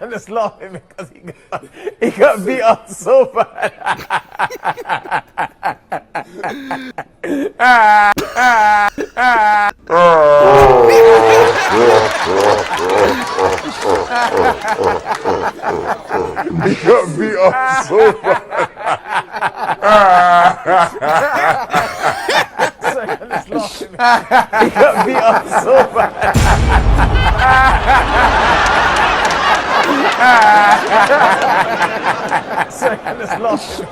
I'm just laughing because he got beat up so bad. He got beat up so bad. Sorry, I'm just laughing. He got beat up so bad. Sorry, I'm just laughing.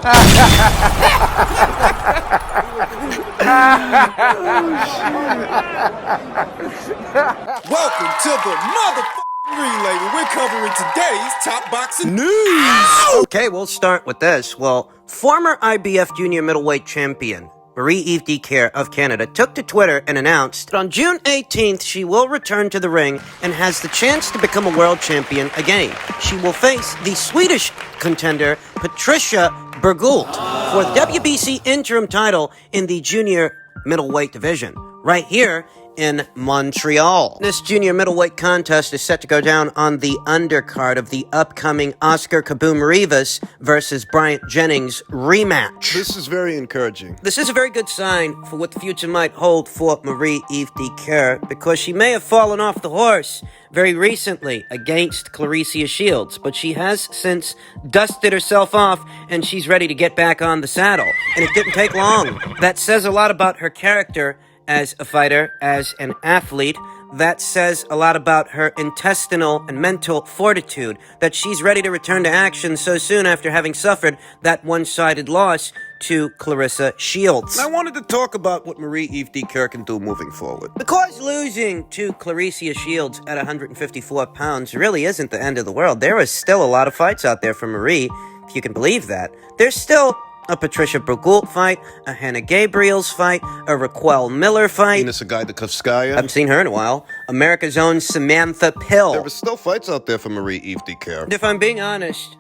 Welcome to the motherfucking relay where we're covering today's top boxing news. Okay, we'll start with this. Well, former IBF junior middleweight champion Marie-Eve Caire of Canada took to Twitter and announced that on June 18th she will return to the ring and has the chance to become a world champion again. She will face the Swedish contender Patricia Berghult for the WBC interim title in the junior middleweight division, right here in Montreal. This junior middleweight contest is set to go down on the undercard of the upcoming Oscar Kaboom Rivas versus Bryant Jennings rematch. This is very encouraging. This is a very good sign for what the future might hold for Marie-Eve Caire, because she may have fallen off the horse very recently against Claressa Shields, but she has since dusted herself off and she's ready to get back on the saddle. And it didn't take long. That says a lot about her character as a fighter, as an athlete. That says a lot about her intestinal and mental fortitude, that she's ready to return to action so soon after having suffered that one-sided loss to Claressa Shields. I wanted to talk about what Marie-Eve Caire can do moving forward. Because losing to Claressa Shields at 154 pounds really isn't the end of the world. There is still a lot of fights out there for Marie, if you can believe that. There's still a Patricia Berghult fight, a Hannah Gabriel's fight, a Raquel Miller fight. Ines Agaidakovskaya. Haven't seen her in a while. America's own Samantha Pill. There are still fights out there for Marie-Eve Caire. If I'm being honest,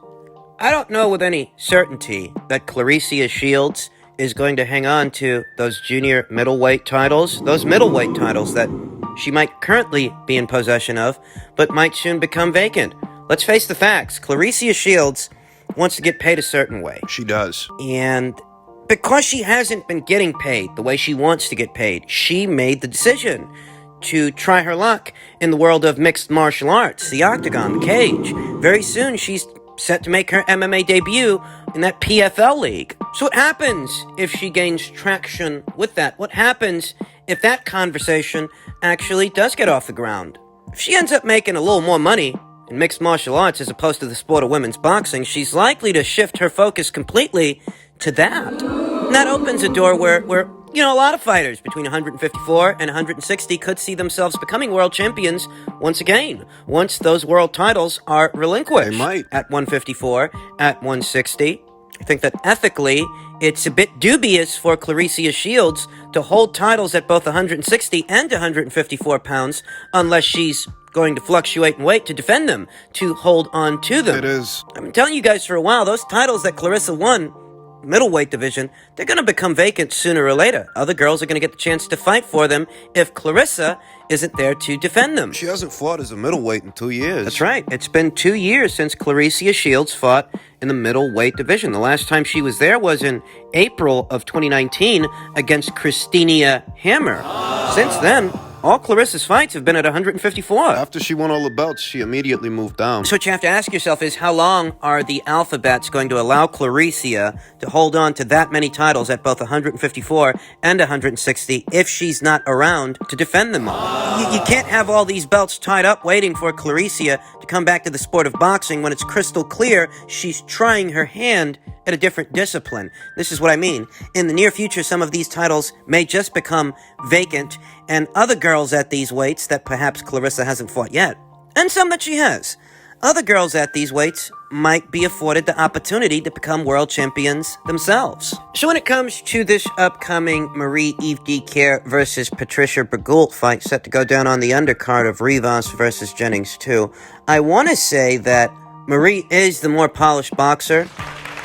I don't know with any certainty that Claressa Shields is going to hang on to those junior middleweight titles, those middleweight titles that she might currently be in possession of, but might soon become vacant. Let's face the facts. Claressa Shields wants to get paid a certain way. She does. And because she hasn't been getting paid the way she wants to get paid, she made the decision to try her luck in the world of mixed martial arts, the octagon, the cage. Very soon, she's set to make her MMA debut in that PFL league. So what happens if she gains traction with that? What happens if that conversation actually does get off the ground? If she ends up making a little more money in mixed martial arts as opposed to the sport of women's boxing, she's likely to shift her focus completely to that. And that opens a door where a lot of fighters between 154 and 160 could see themselves becoming world champions once again, once those world titles are relinquished. They might. At 154, at 160. I think that ethically, it's a bit dubious for Claressa Shields to hold titles at both 160 and 154 pounds unless she's going to fluctuate in weight to defend them, to hold on to them. It is. I've been telling you guys for a while, those titles that Claressa won, middleweight division, they're going to become vacant sooner or later. Other girls are going to get the chance to fight for them if Claressa isn't there to defend them. She hasn't fought as a middleweight in 2 years. That's right. It's been 2 years since Claressa Shields fought in the middleweight division. The last time she was there was in April of 2019 against Christina Hammer. Since then, all Claressa's fights have been at 154. After she won all the belts, she immediately moved down. So what you have to ask yourself is, how long are the alphabets going to allow Claressa to hold on to that many titles at both 154 and 160 if she's not around to defend them all? You can't have all these belts tied up waiting for Claressa to come back to the sport of boxing when it's crystal clear she's trying her hand at a different discipline. This is what I mean. In the near future, some of these titles may just become vacant, and other girls at these weights that perhaps Claressa hasn't fought yet, and some that she has, other girls at these weights might be afforded the opportunity to become world champions themselves. So when it comes to this upcoming Marie-Eve Caire versus Patricia Berghult fight set to go down on the undercard of Rivas versus Jennings 2, I want to say that Marie is the more polished boxer.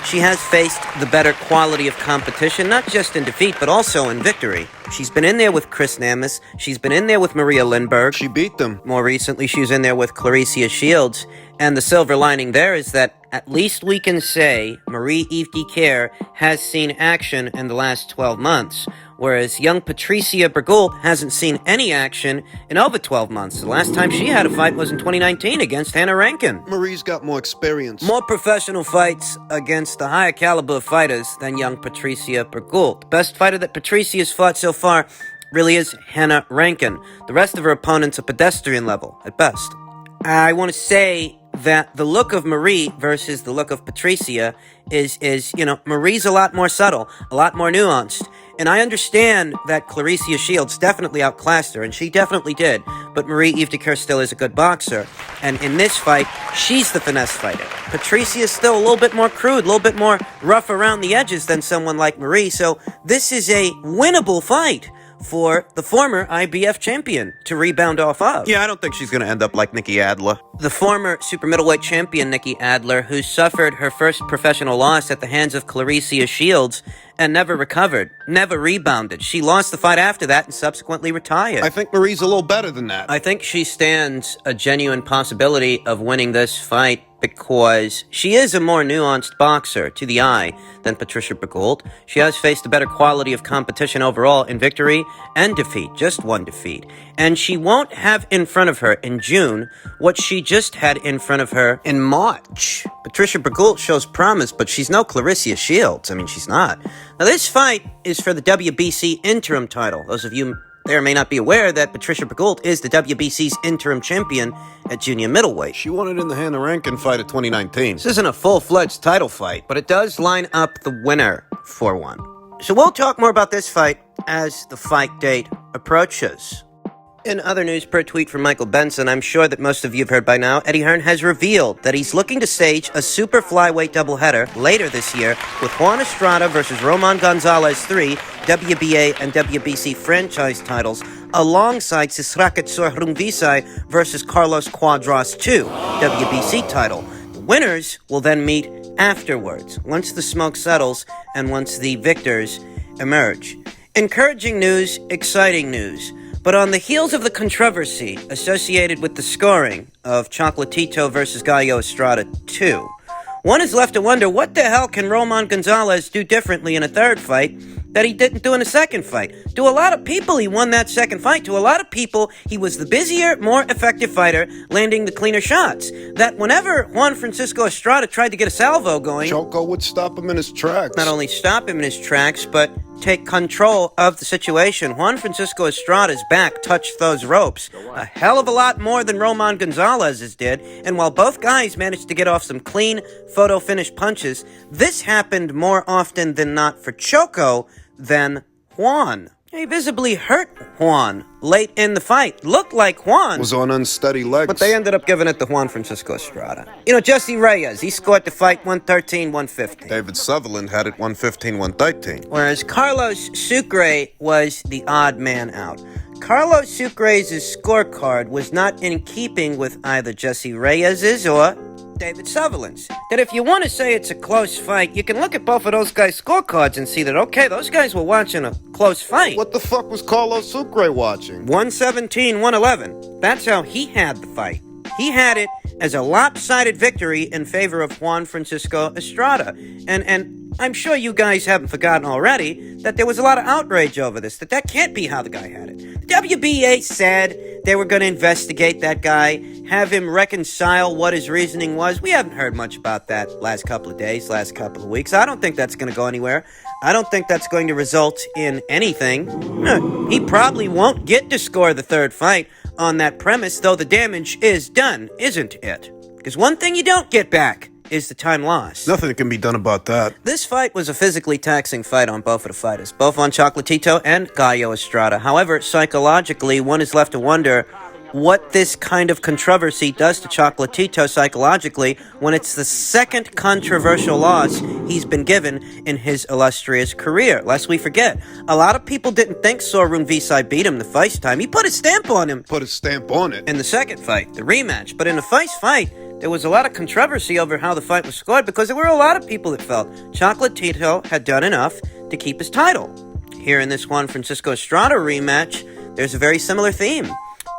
She has faced the better quality of competition, not just in defeat, but also in victory. She's been in there with Chris Namus. She's been in there with Maria Lindbergh. She beat them. More recently, she was in there with Claressa Shields. And the silver lining there is that at least we can say Marie-Eve Caire has seen action in the last 12 months, whereas young Patricia Berghult hasn't seen any action in over 12 months. The last time she had a fight was in 2019 against Hannah Rankin. Marie's got more experience. More professional fights against the higher caliber fighters than young Patricia Berghult. The best fighter that Patricia's fought so far really is Hannah Rankin. The rest of her opponents are pedestrian level, at best. I want to say that the look of Marie versus the look of Patricia is Marie's a lot more subtle, a lot more nuanced. And I understand that Clarissa Shields definitely outclassed her, and she definitely did. But Marie-Eve Caire still is a good boxer. And in this fight, she's the finesse fighter. Patricia is still a little bit more crude, a little bit more rough around the edges than someone like Marie. So this is a winnable fight for the former IBF champion to rebound off of. Yeah, I don't think she's going to end up like Nikki Adler. The former super middleweight champion Nikki Adler, who suffered her first professional loss at the hands of Clarissa Shields and never recovered, never rebounded. She lost the fight after that and subsequently retired. I think Marie's a little better than that. I think she stands a genuine possibility of winning this fight because she is a more nuanced boxer to the eye than Patricia Berghult. She has faced a better quality of competition overall in victory and defeat, just one defeat. And she won't have in front of her in June what she just had in front of her in March. Patricia Berghult shows promise, but she's no Clarissa Shields. I mean, she's not. Now, this fight is for the WBC interim title. Those of you there may not be aware that Patricia Berghult is the WBC's interim champion at junior middleweight. She won it in the Hannah Rankin fight of 2019. This isn't a full-fledged title fight, but it does line up the winner for one. So we'll talk more about this fight as the fight date approaches. In other news, per tweet from Michael Benson, I'm sure that most of you have heard by now, Eddie Hearn has revealed that he's looking to stage a super flyweight doubleheader later this year with Juan Estrada versus Roman Gonzalez III, WBA and WBC franchise titles, alongside Sisraket Sorhungvisai versus Carlos Quadras II, WBC title. The winners will then meet afterwards, once the smoke settles and once the victors emerge. Encouraging news, exciting news. But on the heels of the controversy associated with the scoring of Chocolatito versus Gallo Estrada II, one is left to wonder what the hell can Roman Gonzalez do differently in a third fight that he didn't do in a second fight. To a lot of people, he won that second fight. To a lot of people, he was the busier, more effective fighter, landing the cleaner shots. That whenever Juan Francisco Estrada tried to get a salvo going, Choco would stop him in his tracks. not only stop him in his tracks, but take control of the situation. Juan Francisco Estrada's back touched those ropes a hell of a lot more than Roman Gonzalez's did, and while both guys managed to get off some clean, photo-finish punches, this happened more often than not for Choco than Juan. He visibly hurt Juan late in the fight. Looked like Juan Was on unsteady legs. but they ended up giving it to Juan Francisco Estrada. Jesse Reyes, he scored the fight 113-115. David Sutherland had it 115-113. Whereas Carlos Sucre was the odd man out. Carlos Sucre's scorecard was not in keeping with either Jesse Reyes's or David Sutherland's. That if you want to say it's a close fight, you can look at both of those guys' scorecards and see that, okay, those guys were watching a close fight. What the fuck was Carlos Sucre watching? 117-111. That's how he had the fight. He had it as a lopsided victory in favor of Juan Francisco Estrada. And I'm sure you guys haven't forgotten already that there was a lot of outrage over this, that can't be how the guy had it. The WBA said they were going to investigate that guy, have him reconcile what his reasoning was. We haven't heard much about that last couple of days, last couple of weeks. I don't think that's going to go anywhere. I don't think that's going to result in anything. He probably won't get to score the third fight on that premise, though the damage is done, isn't it? Because one thing you don't get back is the time lost. Nothing can be done about that. This fight was a physically taxing fight on both of the fighters, both on Chocolatito and Gallo Estrada. However, psychologically, one is left to wonder what this kind of controversy does to Chocolatito psychologically when it's the second controversial loss he's been given in his illustrious career. Lest we forget, a lot of people didn't think Sorhungvisai beat him the first time. He put a stamp on him Put a stamp on it. in the second fight, the rematch. But in the first fight, there was a lot of controversy over how the fight was scored because there were a lot of people that felt Chocolatito had done enough to keep his title. Here in this Juan Francisco Estrada rematch, there's a very similar theme,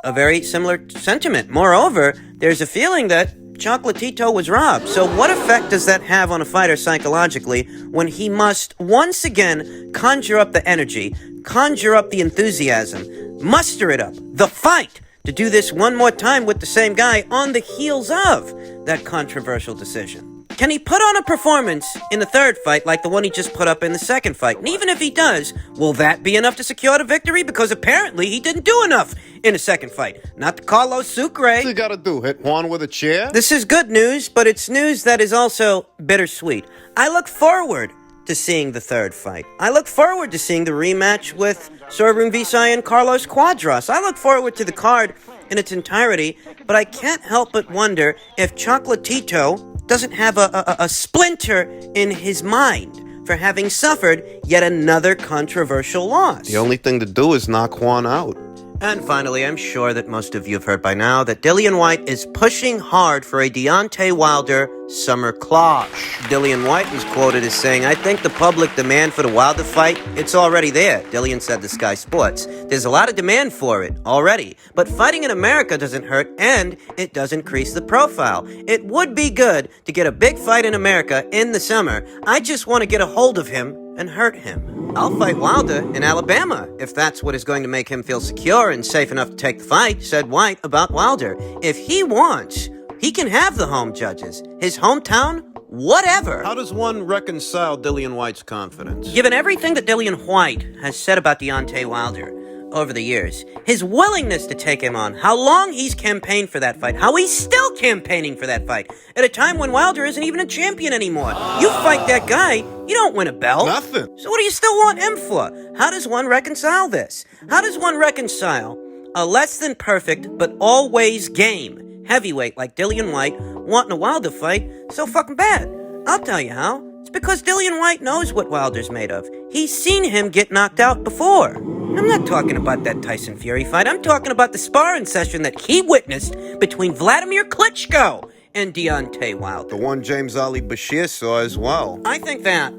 a very similar sentiment. Moreover, there's a feeling that Chocolatito was robbed. So what effect does that have on a fighter psychologically when he must once again conjure up the energy, conjure up the enthusiasm, muster it up, the fight, to do this one more time with the same guy on the heels of that controversial decision? Can he put on a performance in the third fight like the one he just put up in the second fight? And even if he does, will that be enough to secure the victory? Because apparently he didn't do enough in the second fight. Not the Carlos Sucre. What's he gotta do, hit Juan with a chair? This is good news, but it's news that is also bittersweet. I look forward to seeing the third fight. I look forward to seeing the rematch with Sorbrun Visay and Carlos Quadras. I look forward to the card in its entirety, but I can't help but wonder if Chocolatito doesn't have a splinter in his mind for having suffered yet another controversial loss. The only thing to do is knock Juan out. And finally, I'm sure that most of you have heard by now that Dillian Whyte is pushing hard for a Deontay Wilder summer clash. Dillian Whyte was quoted as saying, "I think the public demand for the Wilder fight, it's already there." Dillian said to Sky Sports, "There's a lot of demand for it already, but fighting in America doesn't hurt and it does increase the profile. It would be good to get a big fight in America in the summer. I just want to get a hold of him and hurt him. I'll fight Wilder in Alabama if that's what is going to make him feel secure and safe enough to take the fight," said Whyte about Wilder. "If he wants, he can have the home judges. His hometown, whatever." How does one reconcile Dillian Whyte's confidence? Given everything that Dillian Whyte has said about Deontay Wilder over the years, his willingness to take him on, how long he's campaigned for that fight, how he's still campaigning for that fight, at a time when Wilder isn't even a champion anymore. You fight that guy, you don't win a belt. Nothing. So what do you still want him for? How does one reconcile this? How does one reconcile a less than perfect but always game heavyweight like Dillian Whyte wanting a Wilder fight so fucking bad? I'll tell you how. It's because Dillian Whyte knows what Wilder's made of. He's seen him get knocked out before. I'm not talking about that Tyson Fury fight. I'm talking about the sparring session that he witnessed between Vladimir Klitschko and Deontay Wilder. The one James Ali Bashir saw as well. I think that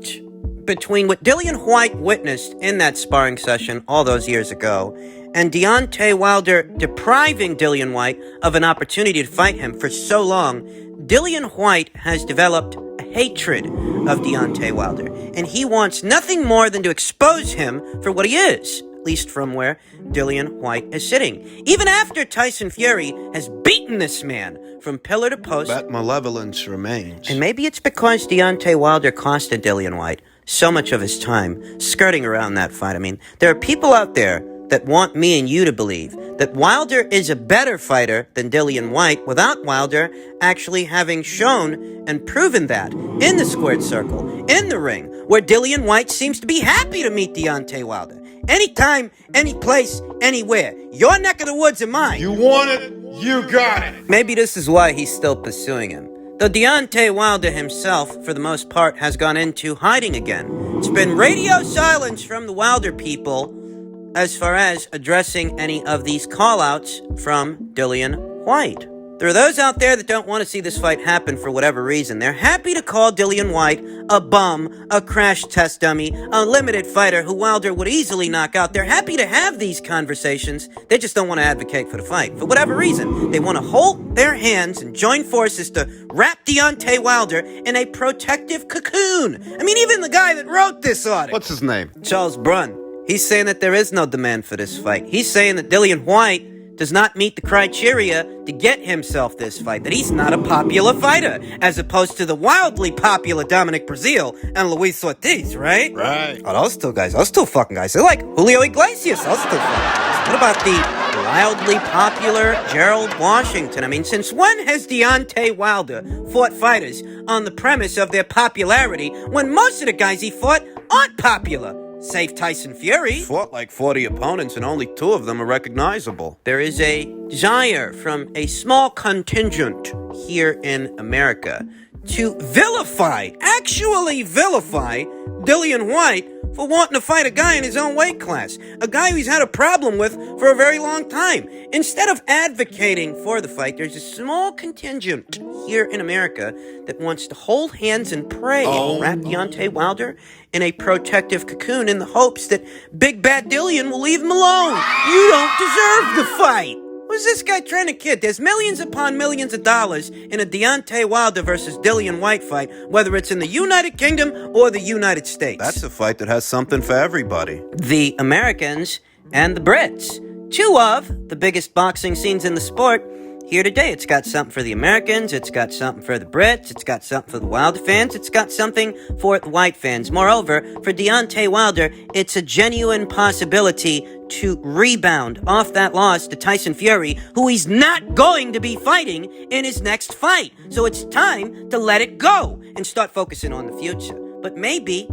between what Dillian Whyte witnessed in that sparring session all those years ago and Deontay Wilder depriving Dillian Whyte of an opportunity to fight him for so long, Dillian Whyte has developed a hatred of Deontay Wilder, and he wants nothing more than to expose him for what he is, at least from where Dillian Whyte is sitting. Even after Tyson Fury has beaten this man from pillar to post. That malevolence remains. And maybe it's because Deontay Wilder costed Dillian Whyte so much of his time skirting around that fight. I mean, there are people out there that want me and you to believe that Wilder is a better fighter than Dillian Whyte without Wilder actually having shown and proven that in the squared circle, in the ring, where Dillian Whyte seems to be happy to meet Deontay Wilder. Anytime, any place, anywhere. Your neck of the woods and mine. You want it, you got it. Maybe this is why he's still pursuing him. Though Deontay Wilder himself, for the most part, has gone into hiding again. It's been radio silence from the Wilder people as far as addressing any of these call-outs from Dillian Whyte. There are those out there that don't want to see this fight happen for whatever reason. They're happy to call Dillian Whyte a bum, a crash test dummy, a limited fighter who Wilder would easily knock out. They're happy to have these conversations. They just don't want to advocate for the fight. For whatever reason, they want to hold their hands and join forces to wrap Deontay Wilder in a protective cocoon. I mean, even the guy that wrote this article. What's his name? Charles Brunn. He's saying that there is no demand for this fight. He's saying that Dillian Whyte does not meet the criteria to get himself this fight, that he's not a popular fighter, as opposed to the wildly popular Dominic Breazeale and Luis Ortiz, right? Right. Oh, those two guys, those two fucking guys. They're like Julio Iglesias, those two fucking. What about the wildly popular Gerald Washington? I mean, since when has Deontay Wilder fought fighters on the premise of their popularity when most of the guys he fought aren't popular? Save Tyson Fury. Fought like 40 opponents and only 2 of them are recognizable. There is a desire from a small contingent here in America to actually vilify Dillian Whyte for wanting to fight a guy in his own weight class. A guy who he's had a problem with for a very long time. Instead of advocating for the fight, there's a small contingent here in America that wants to hold hands and pray and wrap Deontay Wilder in a protective cocoon in the hopes that Big Bad Dillian will leave him alone. You don't deserve the fight. What Who's this guy trying to kid? There's millions upon millions of dollars in a Deontay Wilder versus Dillian Whyte fight, whether it's in the United Kingdom or the United States. That's a fight that has something for everybody. The Americans and the Brits. Two of the biggest boxing scenes in the sport. Here today, it's got something for the Americans, it's got something for the Brits, it's got something for the Wilder fans, it's got something for the Whyte fans. Moreover, for Deontay Wilder, it's a genuine possibility to rebound off that loss to Tyson Fury, who he's not going to be fighting in his next fight. So it's time to let it go and start focusing on the future. But maybe,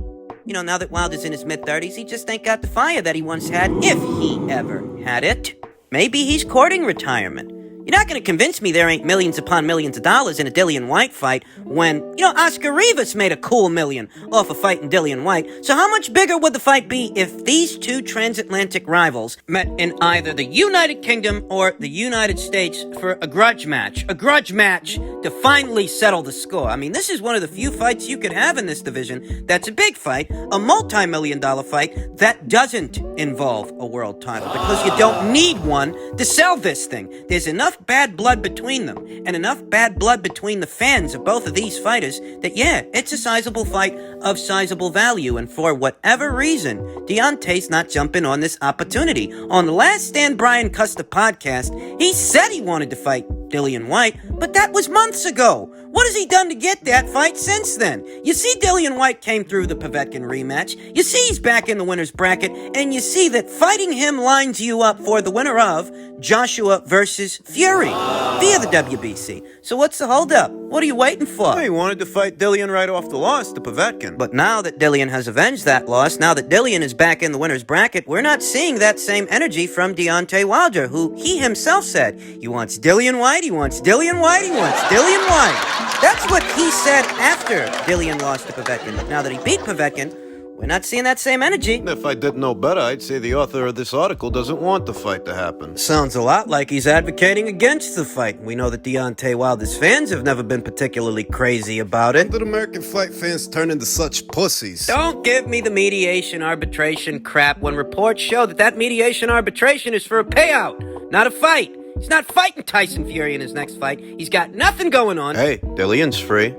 now that Wilder's in his mid-30s, he just ain't got the fire that he once had, if he ever had it. Maybe he's courting retirement. You're not going to convince me there ain't millions upon millions of dollars in a Dillian Whyte fight when, Oscar Rivas made a cool million off of fighting Dillian Whyte. So how much bigger would the fight be if these two transatlantic rivals met in either the United Kingdom or the United States for a grudge match? A grudge match to finally settle the score. I mean, this is one of the few fights you could have in this division that's a big fight, a multi-million-dollar fight that doesn't involve a world title, because you don't need one to sell this thing. There's enough bad blood between them, and enough bad blood between the fans of both of these fighters that, it's a sizable fight of sizable value, and for whatever reason, Deontay's not jumping on this opportunity. On the last Stan Brian Custer podcast, he said he wanted to fight Dillian Whyte, but that was months ago. What has he done to get that fight since then? You see Dillian Whyte came through the Povetkin rematch, you see he's back in the winner's bracket, and you see that fighting him lines you up for the winner of Joshua versus Fury via the WBC. So what's the holdup? What are you waiting for? He wanted to fight Dillian right off the loss to Povetkin. But now that Dillian has avenged that loss, now that Dillian is back in the winner's bracket, we're not seeing that same energy from Deontay Wilder, who he himself said he wants Dillian Whyte, he wants Dillian Whyte, he wants Dillian Whyte. That's what he said after Dillian lost to Povetkin. But now that he beat Povetkin, we're not seeing that same energy. If I didn't know better, I'd say the author of this article doesn't want the fight to happen. Sounds a lot like he's advocating against the fight. We know that Deontay Wilder's fans have never been particularly crazy about it. Did American fight fans turn into such pussies? Don't give me the mediation arbitration crap when reports show that mediation arbitration is for a payout, not a fight. He's not fighting Tyson Fury in his next fight. He's got nothing going on. Hey, Dillian's free.